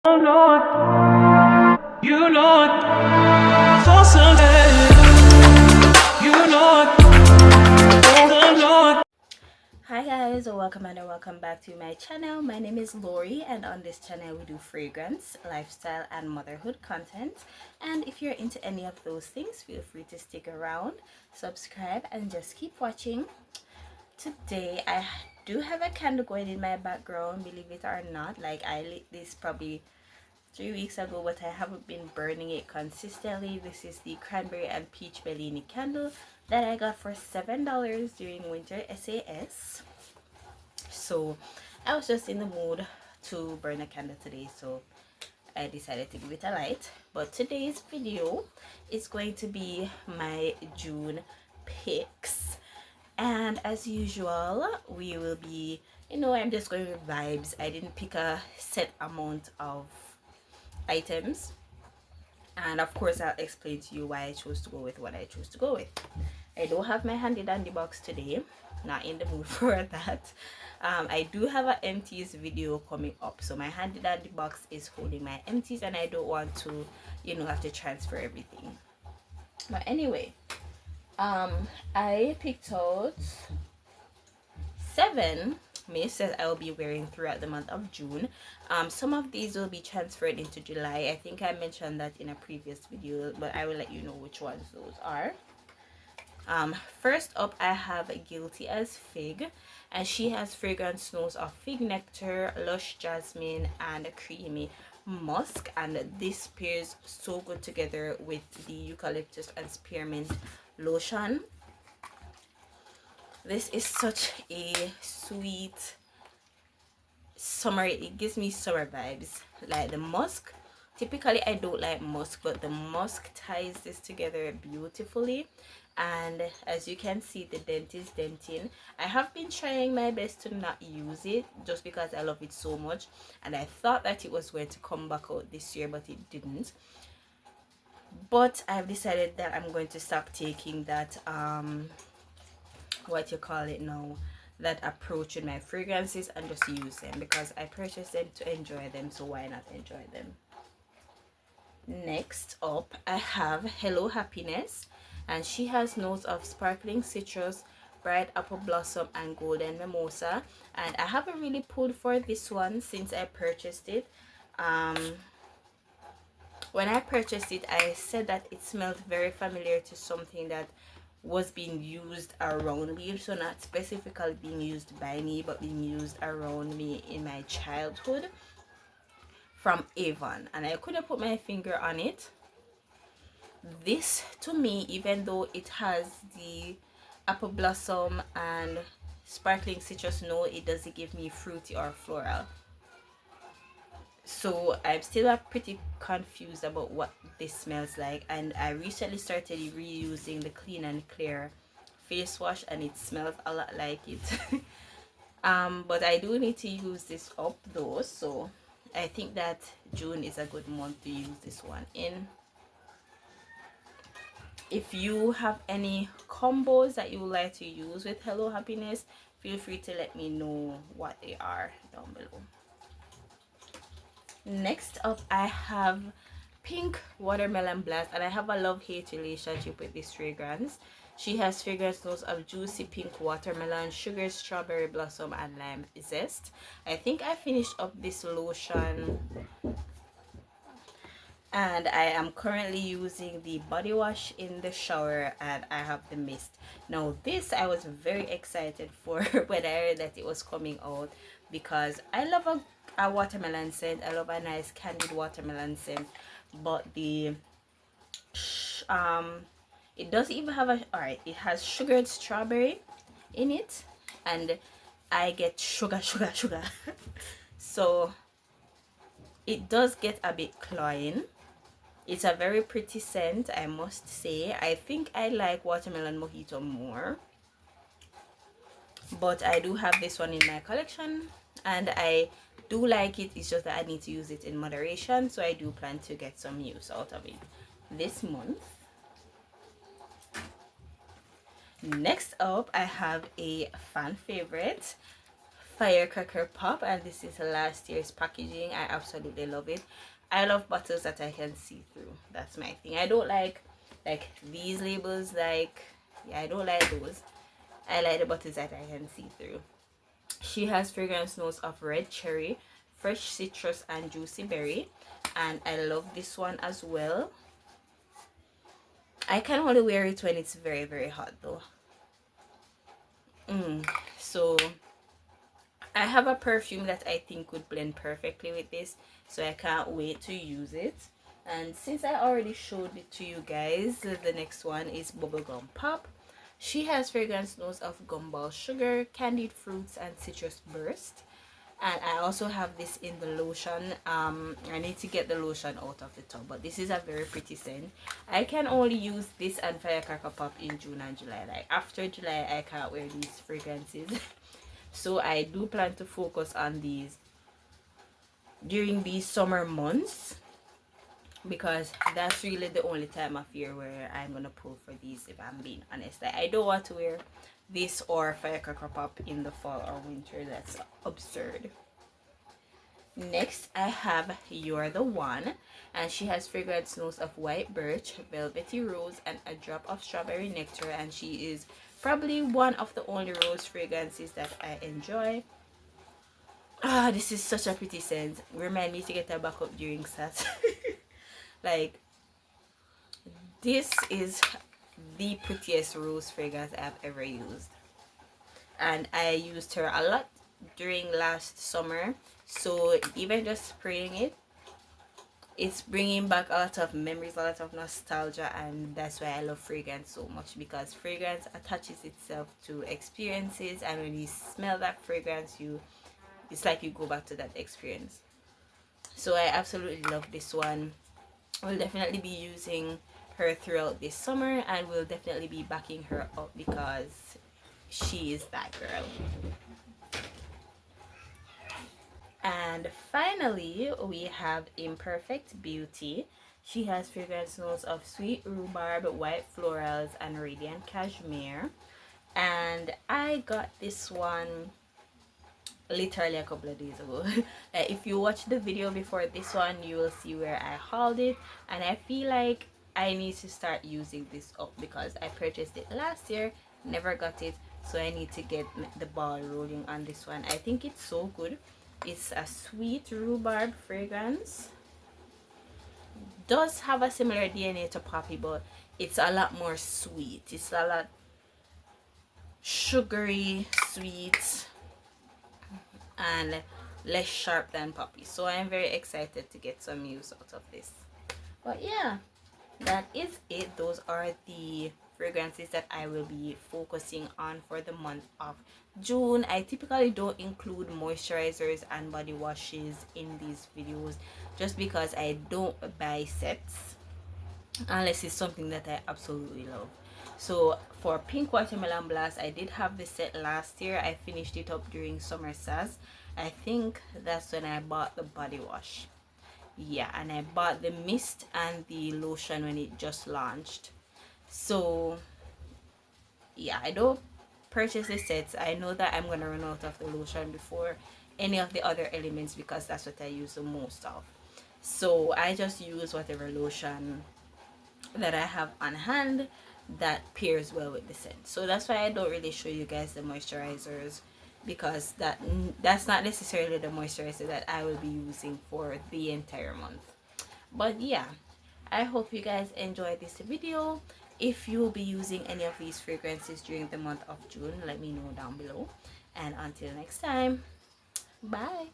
Oh Lord, you Lord, for Sunday, you Lord, oh Lord. Hi guys, welcome and welcome back to my channel. My name is Lori, and on this channel we do fragrance, lifestyle and motherhood content. And if you're into any of those things, feel free to stick around, subscribe and just keep watching. Today I do have a candle going in my background, believe it or not. Like, I lit this probably 3 weeks ago, but I haven't been burning it consistently. This is the cranberry and peach Bellini candle that I got for $7 during winter SAS. So I was just in the mood to burn a candle today, so I decided to give it a light. But today's video is going to be my June picks, and as usual we will be, I'm just going with vibes. I didn't pick a set amount of items, and of course I'll explain to you why I chose to go with what I chose to go with. I don't have my handy dandy box today, not in the mood for that. I do have an empties video coming up, so my handy dandy box is holding my empties and I don't want to have to transfer everything. But anyway, I picked out 7 mists that I will be wearing throughout the month of June. Some of these will be transferred into July. I think I mentioned that in a previous video, but I will let you know which ones those are. First up, I have Guilty as Fig, and she has fragrance notes of fig nectar, lush jasmine and creamy musk, and this pairs so good together with the eucalyptus and spearmint lotion. This is such a sweet summer. It gives me summer vibes. Like the musk, typically I don't like musk, but the musk ties this together beautifully. And as you can see, the dent is denting. I have been trying my best to not use it just because I love it so much, and I thought that it was going to come back out this year, but it didn't. But I've decided that I'm going to stop taking that what you call it now, that approach in my fragrances, and just use them because I purchased them to enjoy them, so why not enjoy them. Next up, I have Hello Happiness, and she has notes of sparkling citrus, bright apple blossom and golden mimosa, and I haven't really pulled for this one since I purchased it. When I purchased it, I said that it smelled very familiar to something that was being used around me, so not specifically being used by me, but being used around me in my childhood, from Avon, and I couldn't put my finger on it. This to me, even though it has the apple blossom and sparkling citrus note, it doesn't give me fruity or floral. So I'm still pretty confused about what this smells like, and I recently started reusing the Clean and Clear face wash, and it smells a lot like it. But I do need to use this up though, so I think that June is a good month to use this one in. If you have any combos that you would like to use with Hello Happiness, feel free to let me know what they are down below. Next up, I have Pink Watermelon Blast, and I have a love-hate relationship with this fragrance. She has fragrance notes of juicy pink watermelon, sugar, strawberry blossom and lime zest. I think I finished up this lotion, and I am currently using the body wash in the shower, and I have the mist. Now this I was very excited for when I heard that it was coming out, because I love a watermelon scent. I love a nice candied watermelon scent, but the it doesn't even have it has sugared strawberry in it, and I get sugar so it does get a bit cloying. It's a very pretty scent, I must say. I think I like watermelon mojito more, but I do have this one in my collection and I do like it. It's just that I need to use it in moderation, so I do plan to get some use out of it this month. Next up, I have a fan favorite Firecracker Pop, and this is last year's packaging. I absolutely love it. I love bottles that I can see through. That's my thing. I don't like these labels, like, yeah, I don't like those. I like the bottles that I can see through. She has fragrance notes of red cherry, fresh citrus, and juicy berry, and I love this one as well. I can only wear it when it's very, very hot though. So I have a perfume that I think would blend perfectly with this, so I can't wait to use it. And since I already showed it to you guys, the next one is Bubblegum Pop. She has fragrance notes of gumball sugar, candied fruits, and citrus burst. And I also have this in the lotion. I need to get the lotion out of the tub, but this is a very pretty scent. I can only use this and Firecracker Pop in June and July. Like after July, I can't wear these fragrances. So I do plan to focus on these during these summer months, because that's really the only time of year where I'm gonna pull for these, if I'm being honest. Like, I don't want to wear this or Firecracker Pop in the fall or winter. That's absurd. Next, I have You're the One, and she has fragrance notes of white birch, velvety rose, and a drop of strawberry nectar, and she is probably one of the only rose fragrances that I enjoy. Ah, this is such a pretty scent. Remind me to get a backup during SAT. Like, this is the prettiest rose fragrance I've ever used, and I used her a lot during last summer. So even just spraying it, it's bringing back a lot of memories, a lot of nostalgia, and that's why I love fragrance so much, because fragrance attaches itself to experiences, and when you smell that fragrance, it's like you go back to that experience. So I absolutely love this one. We'll definitely be using her throughout this summer, and we'll definitely be backing her up because she is that girl. And finally, we have Imperfect Beauty. She has fragrance notes of sweet rhubarb, white florals, and radiant cashmere. And I got this one literally a couple of days ago. If you watch the video before this one, you will see where I hauled it, and I feel like I need to start using this up because I purchased it last year, never got it, so I need to get the ball rolling on this one. I think it's so good. It's a sweet rhubarb fragrance. Does have a similar DNA to Poppy, but it's a lot more sweet. It's a lot sugary, sweet, and less sharp than Poppy. So I'm very excited to get some use out of this. But yeah, that is it. Those are the fragrances that I will be focusing on for the month of June. I typically don't include moisturizers and body washes in these videos just because I don't buy sets unless it's something that I absolutely love. So for Pink Watermelon Blast, I did have the set last year. I finished it up during summer sales. I think that's when I bought the body wash. Yeah, and I bought the mist and the lotion when it just launched. So yeah, I don't purchase the sets. I know that I'm gonna run out of the lotion before any of the other elements because that's what I use the most of. So I just use whatever lotion that I have on hand that pairs well with the scent. So that's why I don't really show you guys the moisturizers, because that's not necessarily the moisturizer that I will be using for the entire month. But yeah, I hope you guys enjoyed this video. If you will be using any of these fragrances during the month of June, let me know down below. And until next time, bye.